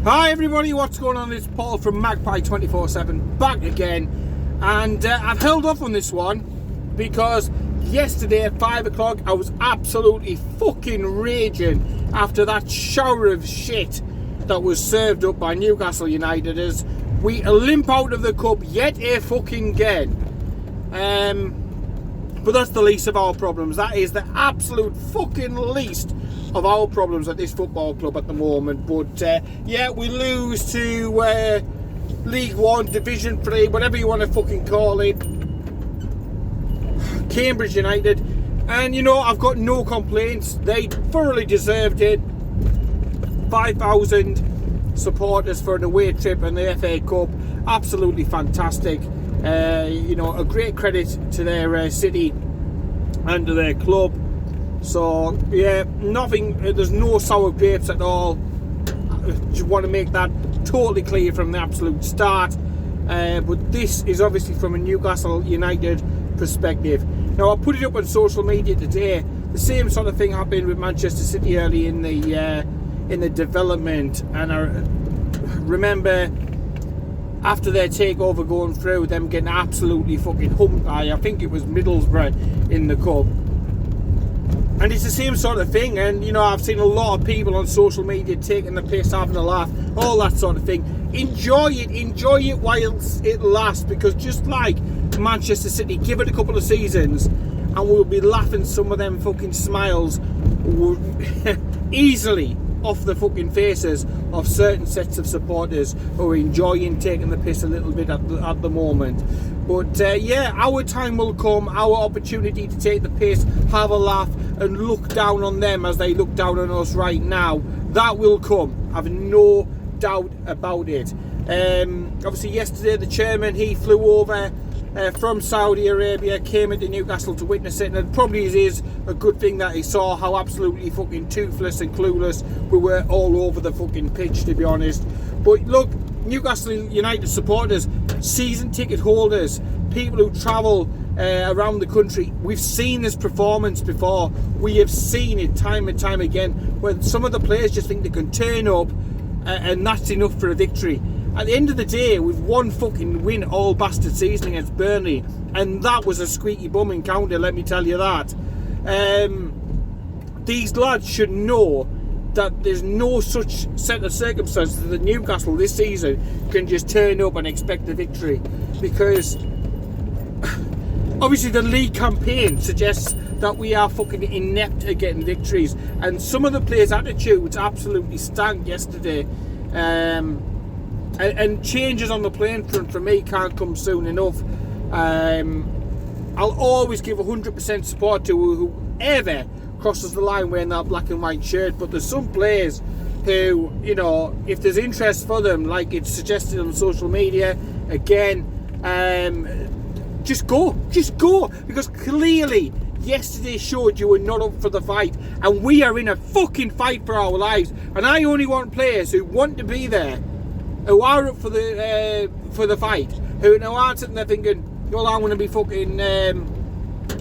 Hi everybody, what's going on? It's Paul from Magpie 24/7 back again, and I've held off on this one because yesterday at 5 o'clock I was absolutely fucking raging after that shower of shit that was served up by Newcastle United as we limp out of the cup yet a fucking again. But that's the least of our problems. That is the absolute fucking least of our problems at this football club at the moment. But yeah, we lose to League 1, Division 3, whatever you want to fucking call it, Cambridge United. And you know, I've got no complaints. They thoroughly deserved it. 5,000 supporters for an away trip in the FA Cup. Absolutely fantastic. You know, a great credit to their city and to their club. So yeah, there's no sour grapes at all. I just want to make that totally clear from the absolute start. But this is obviously from a Newcastle United perspective. Now I put it up on social media today. The same sort of thing happened with Manchester City early in the development, and I remember after their takeover going through, them getting absolutely fucking humped by, I think it was Middlesbrough in the cup. And it's the same sort of thing, and you know, I've seen a lot of people on social media taking the piss, having a laugh, all that sort of thing. Enjoy it whilst it lasts, because just like Manchester City, give it a couple of seasons and we'll be laughing some of them fucking smiles easily off the fucking faces of certain sets of supporters who are enjoying taking the piss a little bit at the moment. But yeah, our time will come, our opportunity to take the piss, have a laugh and look down on them as they look down on us right now. That will come, I've no doubt about it. Obviously yesterday the chairman, he flew over from Saudi Arabia, came into Newcastle to witness it, and it probably is a good thing that he saw how absolutely fucking toothless and clueless we were all over the fucking pitch, to be honest. But look, Newcastle United supporters, season ticket holders, people who travel around the country, we've seen this performance before. We have seen it time and time again, where some of the players just think they can turn up and that's enough for a victory. At the end of the day, we've one fucking win all bastard season against Burnley, and that was a squeaky bum encounter, let me tell you that. These lads should know that there's no such set of circumstances that Newcastle this season can just turn up and expect a victory, because obviously the league campaign suggests that we are fucking inept at getting victories, and some of the players' attitudes absolutely stank yesterday. And changes on the playing front for me can't come soon enough. I'll always give 100% support to whoever crosses the line wearing that black and white shirt, but there's some players who, you know, if there's interest for them, like it's suggested on social media, again, just go, because clearly yesterday showed you were not up for the fight, and we are in a fucking fight for our lives, and I only want players who want to be there, who are up for the fight, who now aren't sitting there thinking, well, I'm going to be fucking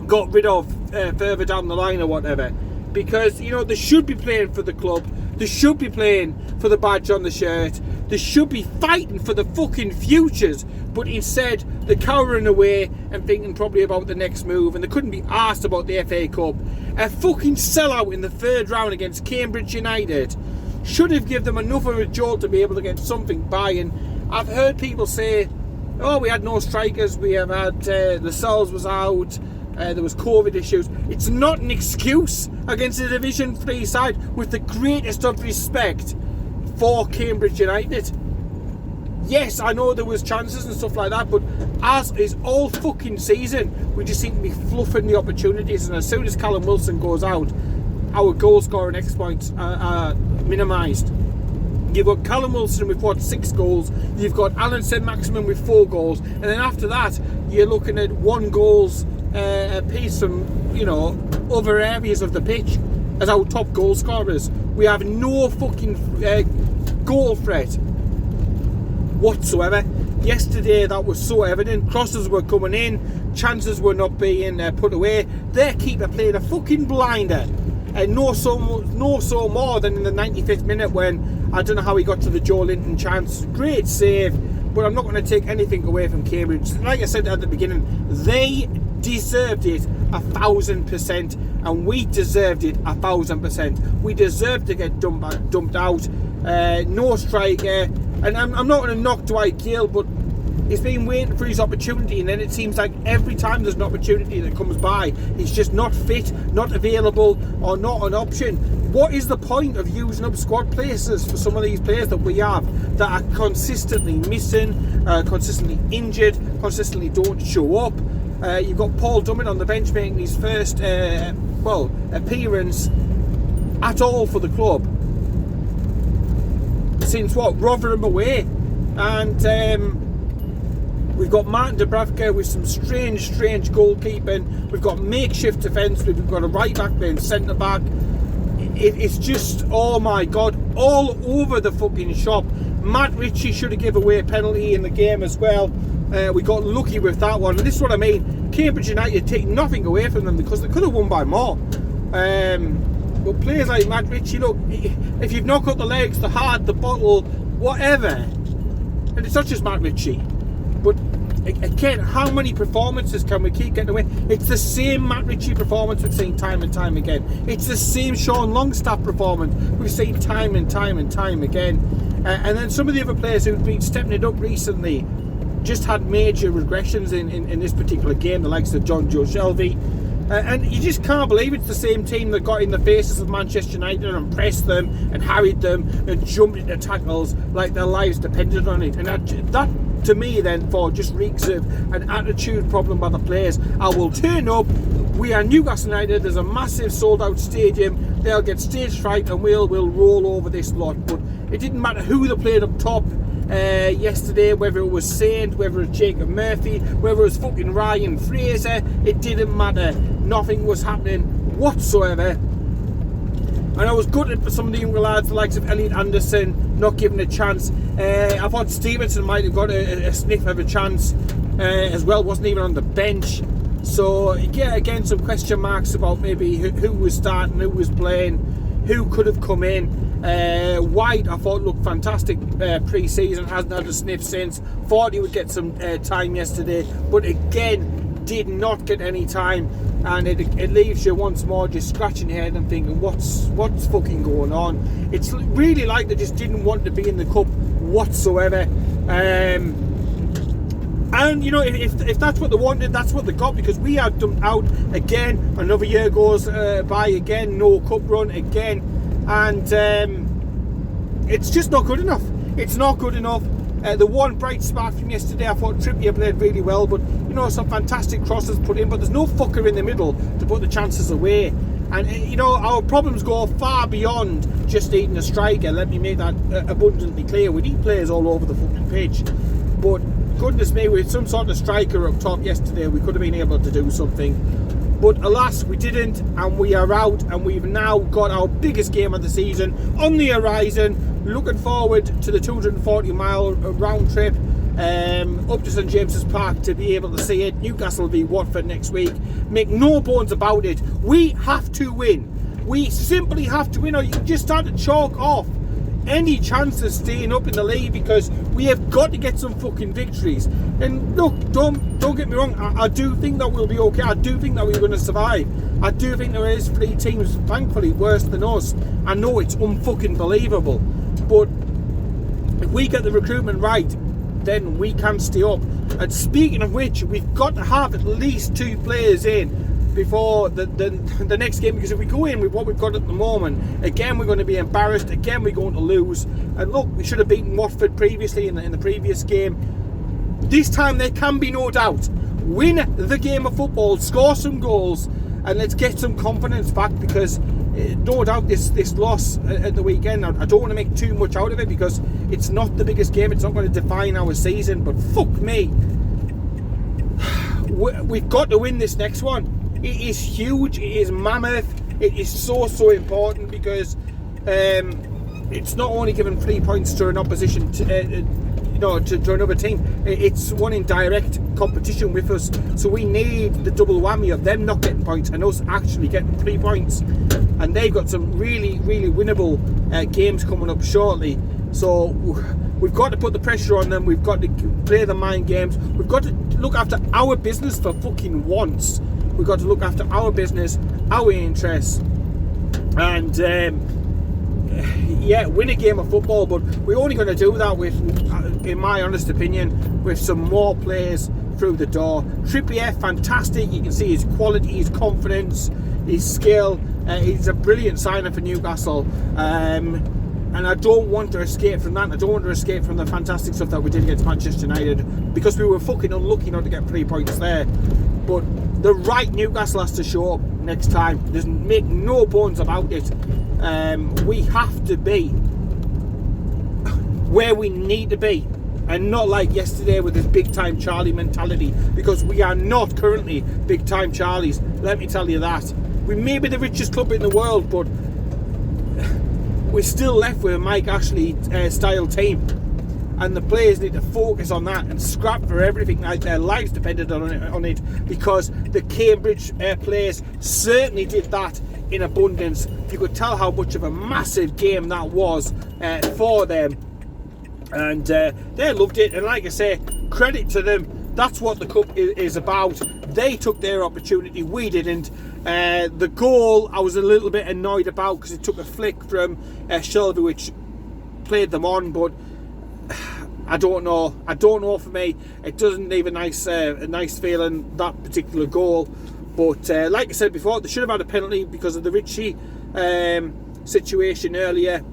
got rid of further down the line or whatever. Because, you know, they should be playing for the club, they should be playing for the badge on the shirt, they should be fighting for the fucking futures, but instead they're cowering away and thinking probably about the next move, and they couldn't be asked about the FA Cup. A fucking sellout in the third round against Cambridge United should have given them enough of a jolt to be able to get something by. And I've heard people say, oh, we had no strikers, we have had Lascelles was out, there was COVID issues. It's not an excuse against a Division 3 side, with the greatest of respect for Cambridge United. Yes, I know there was chances and stuff like that, but as is all fucking season, we just seem to be fluffing the opportunities, and as soon as Callum Wilson goes out, our goal scoring exploits are minimised. You've got Callum Wilson with 6 goals, you've got Alan Saint-Maximin with 4 goals, and then after that you're looking at 1 goals a piece from, you know, other areas of the pitch as our top goal scorers. We have no fucking goal threat whatsoever. Yesterday that was so evident. Crosses were coming in, chances were not being put away. Their keeper played a fucking blinder, and no so more than in the 95th minute when I don't know how he got to the Joe Linton chance. Great save, but I'm not going to take anything away from Cambridge. Like I said at the beginning, they deserved it 1,000%, and we deserved it 1,000%. We deserved to get dumped out. No striker, and I'm not going to knock Dwight Gale, but he's been waiting for his opportunity, and then it seems like every time there's an opportunity that comes by, he's just not fit, not available, or not an option. What is the point of using up squad places for some of these players that we have that are consistently missing, consistently injured, consistently don't show up? You've got Paul Dummett on the bench making his first appearance at all for the club since Rotherham away, and we've got Martin Dubravka with some strange goalkeeping. We've got makeshift defence. We've got a right back playing centre back. It's just, oh my God, all over the fucking shop. Matt Ritchie should have given away a penalty in the game as well. We got lucky with that one. And this is what I mean. Cambridge United take nothing away from them because they could have won by more. But players like Matt Ritchie, look, if you've not got the legs, the heart, the bottle, whatever, and it's not just Matt Ritchie, but again, how many performances can we keep getting away? It's the same Matt Ritchie performance we've seen time and time again. It's the same Sean Longstaff performance we've seen time and time again. And then some of the other players who've been stepping it up recently just had major regressions in this particular game, the likes of John Joe Shelby. And you just can't believe it's the same team that got in the faces of Manchester United and pressed them and harried them and jumped into tackles like their lives depended on it. And that to me then just reeks of an attitude problem by the players. I will turn up, we are Newcastle United, there's a massive sold out stadium, they'll get stage fright and we'll roll over this lot. But it didn't matter who they played up top yesterday, whether it was Saint, whether it was Jacob Murphy, whether it was fucking Ryan Fraser, it didn't matter. Nothing was happening whatsoever. And I was gutted for some of the younger lads, the likes of Elliot Anderson, not given a chance. I thought Stevenson might have got a sniff of a chance as well, wasn't even on the bench. So yeah, again, some question marks about maybe who was starting, who was playing, who could have come in. White, I thought, looked fantastic pre-season, hasn't had a sniff since. Thought he would get some time yesterday, but again, did not get any time, and it leaves you once more just scratching your head and thinking, what's fucking going on? It's really like they just didn't want to be in the cup whatsoever. And you know, if that's what they wanted, that's what they got, because we had dumped out again. Another year goes by again, no cup run again, and it's just not good enough. It's not good enough. The one bright spark from yesterday, I thought Trippier played really well, but you know, some fantastic crosses put in, but there's no fucker in the middle to put the chances away. And you know, our problems go far beyond just needing a striker. Let me make that abundantly clear. We need players all over the fucking pitch, but goodness me, with some sort of striker up top yesterday, we could have been able to do something. But alas, we didn't, and we are out, and we've now got our biggest game of the season on the horizon. Looking forward to the 240-mile round trip up to St James's Park to be able to see it. Newcastle will be Watford next week. Make no bones about it, we have to win. We simply have to win, or you can just start to chalk off any chance of staying up in the league, because we have got to get some fucking victories. And look, don't get me wrong, I do think that we'll be okay. I do think that we're going to survive. I do think there is 3 teams, thankfully, worse than us. I know it's unfucking believable, but if we get the recruitment right, then we can stay up. And speaking of which, we've got to have at least 2 players in before the next game, because if we go in with what we've got at the moment, again we're going to be embarrassed, again we're going to lose. And look, we should have beaten Watford previously in the previous game. This time there can be no doubt. Win the game of football, score some goals, and let's get some confidence back, because no doubt this loss at the weekend, I don't want to make too much out of it, because it's not the biggest game, it's not going to define our season, but fuck me, we've got to win this next one. It is huge, it is mammoth, it is so important, because it's not only giving 3 points to an opposition to another team. It's one in direct competition with us, so we need the double whammy of them not getting points and us actually getting 3 points. And they've got some really, really winnable games coming up shortly. So we've got to put the pressure on them. We've got to play the mind games. We've got to look after our business for fucking once. We've got to look after our business, our interests, and win a game of football. But we're only going to do that with, in my honest opinion, with some more players through the door. Trippier, fantastic. You can see his quality, his confidence, his skill. He's a brilliant signer for Newcastle. And I don't want to escape from that. I don't want to escape from the fantastic stuff that we did against Manchester United, because we were fucking unlucky not to get 3 points there. But the right Newcastle has to show up next time. There's make no bones about it. We have to be where we need to be, and not like yesterday with this big time Charlie mentality, because we are not currently big time Charlies. Let me tell you that. We may be the richest club in the world, but we're still left with a Mike Ashley style team, and the players need to focus on that and scrap for everything like their lives depended on it, because the Cambridge players certainly did that in abundance. You could tell how much of a massive game that was for them, and they loved it. And like I say, credit to them. That's what the cup is about. They took their opportunity, we didn't. The goal I was a little bit annoyed about, because it took a flick from Shelby, which played them on, but I don't know. For me, it doesn't leave a nice feeling, that particular goal. But like I said before, they should have had a penalty because of the Ritchie situation earlier.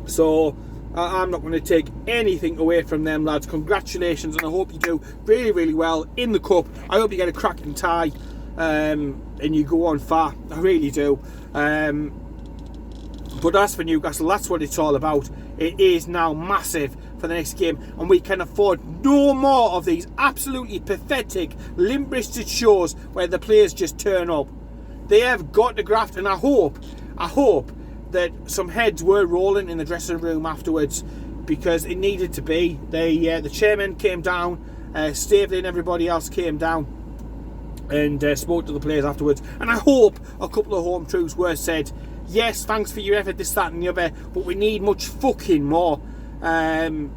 So I'm not going to take anything away from them, lads. Congratulations, and I hope you do really, really well in the cup. I hope you get a cracking tie and you go on far. I really do. But as for Newcastle, that's what it's all about. It is now massive for the next game, and we can afford no more of these absolutely pathetic, limp-wristed shows where the players just turn up. They have got to graft, and I hope that some heads were rolling in the dressing room afterwards, because it needed to be. The chairman came down, Stavely and everybody else came down and spoke to the players afterwards, and I hope a couple of home truths were said. Yes, thanks for your effort, this, that and the other, but we need much fucking more. And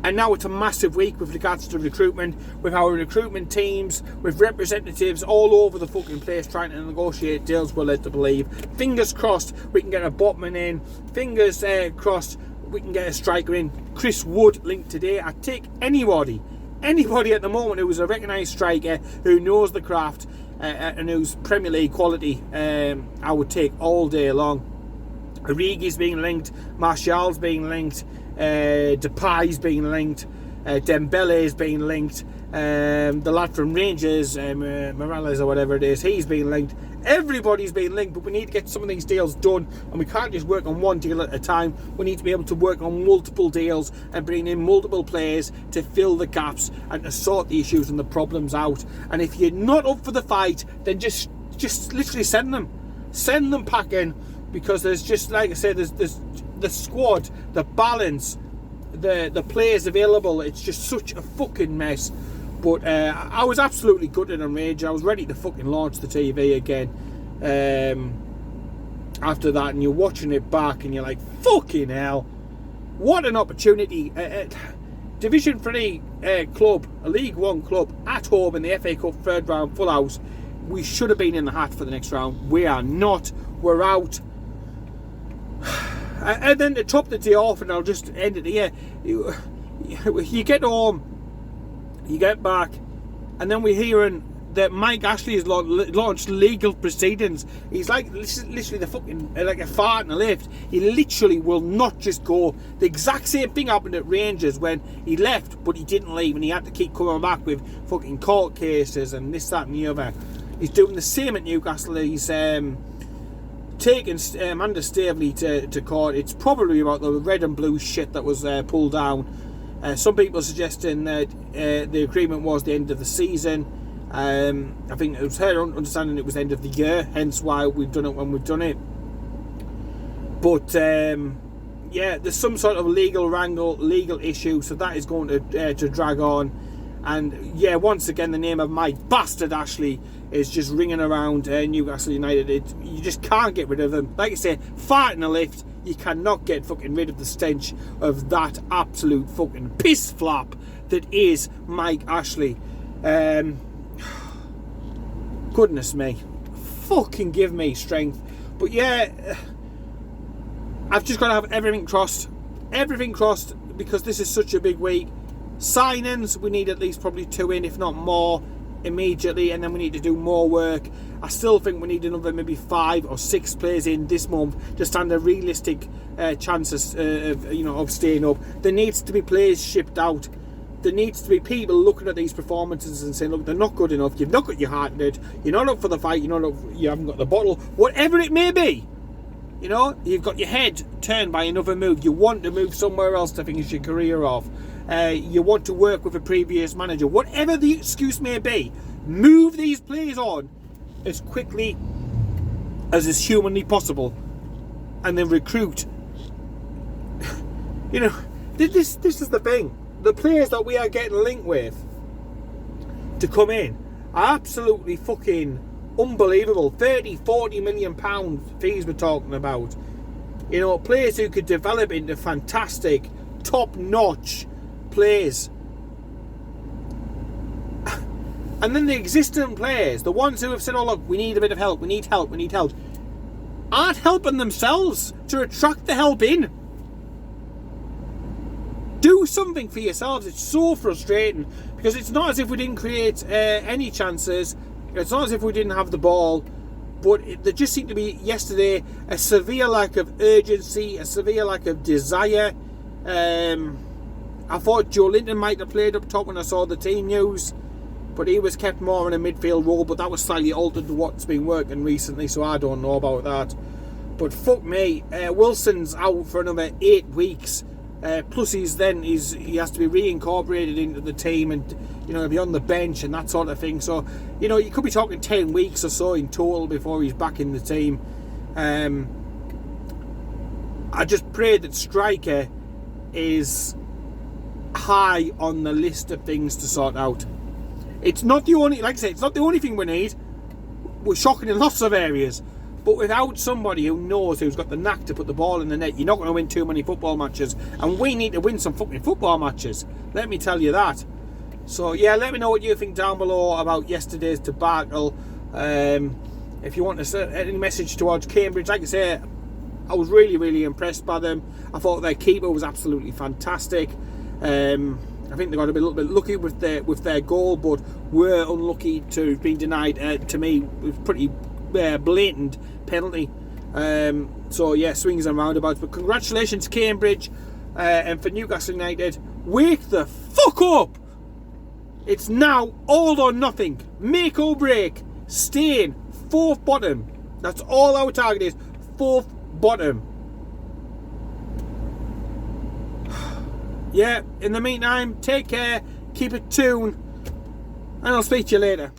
now it's a massive week with regards to recruitment, with our recruitment teams, with representatives all over the fucking place trying to negotiate deals, we're led to believe. Fingers crossed we can get a botman in. Fingers crossed we can get a striker in. Chris Wood linked today. I'd take anybody at the moment who is a recognised striker, who knows the craft and who's Premier League quality. I would take all day long. Origi's being linked, Martial's being linked, Depay's being linked, Dembele's being linked, the lad from Rangers, Morales or whatever it is, he's being linked. Everybody's being linked, but we need to get some of these deals done, and we can't just work on one deal at a time. We need to be able to work on multiple deals and bring in multiple players to fill the gaps and to sort the issues and the problems out. And if you're not up for the fight, then just literally send them packing, because there's just, like I said, there's the squad, the balance, the players available. It's just such a fucking mess. But I was absolutely gutted and rage. I was ready to fucking launch the TV again after that, and you're watching it back and you're like, fucking hell, what an opportunity. Division 3 club, a League 1 club at home in the FA Cup third round, full house. We should have been in the hat for the next round. We are not. We're out. And then to top the day off, and I'll just end it here, you get home, you get back, and then we're hearing that Mike Ashley has launched legal proceedings. He's like literally the fucking, like a fart in a lift. He literally will not just go. The exact same thing happened at Rangers when he left, but he didn't leave, and he had to keep coming back with fucking court cases and this, that and the other. He's doing the same at Newcastle. He's taken Amanda Stavely to court. It's probably about the red and blue shit that was pulled down. Some people are suggesting that the agreement was the end of the season. I think it was her understanding it was the end of the year, hence why we've done it when we've done it. But yeah, there's some sort of legal wrangle, legal issue, so that is going to drag on. And yeah, once again, the name of my bastard Ashley is just ringing around Newcastle United. You just can't get rid of them. Like I say, fart in a lift, you cannot get fucking rid of the stench of that absolute fucking piss flap that is Mike Ashley. Goodness me, fucking give me strength. But yeah, I've just got to have everything crossed, because this is such a big week. Signings, we need at least probably 2 in, if not more, immediately, and then we need to do more work. I still think we need another maybe 5 or 6 players in this month to stand a realistic chances of staying up. There needs to be players shipped out. There needs to be people looking at these performances and saying, look, they're not good enough. You've not got your heart in it. You're not up for the fight. You haven't got the bottle. Whatever it may be. You know, you've got your head turned by another move. You want to move somewhere else to finish your career off. You want to work with a previous manager. Whatever the excuse may be, move these players on as quickly as is humanly possible, and then recruit. You know, this is the thing. The players that we are getting linked with to come in are absolutely fucking unbelievable. 30-40 million pound fees we're talking about. You know, players who could develop into fantastic, top-notch players. And then the existing players, the ones who have said, oh look, we need a bit of help, we need help, aren't helping themselves to attract the help in. Do something for yourselves. It's so frustrating, because it's not as if we didn't create any chances. It's not as if we didn't have the ball, but there just seemed to be yesterday a severe lack of urgency, a severe lack of desire. I thought Joe Linton might have played up top when I saw the team news, but he was kept more in a midfield role, but that was slightly altered to what's been working recently, so I don't know about that. But fuck me, Wilson's out for another 8 weeks. Plus he has to be reincorporated into the team, and he'll be on the bench and that sort of thing. So you could be talking 10 weeks or so in total before he's back in the team. I just pray that striker is high on the list of things to sort out. It's not the only, like I say, it's not the only thing we need. We're shocking in lots of areas. But without somebody who knows, who's got the knack to put the ball in the net, you're not going to win too many football matches. And we need to win some fucking football matches. Let me tell you that. So, yeah, let me know what you think down below about yesterday's debacle. If you want to send any message towards Cambridge, like I say, I was really, really impressed by them. I thought their keeper was absolutely fantastic. I think they got a little bit lucky with their goal, but were unlucky to have been denied, to me, it was pretty blatant penalty. So yeah, swings and roundabouts, but congratulations Cambridge, and for Newcastle United, wake the fuck up. It's now all or nothing, make or break, staying 4th bottom. That's all our target is, 4th bottom. Yeah, in the meantime, take care, keep it tuned, and I'll speak to you later.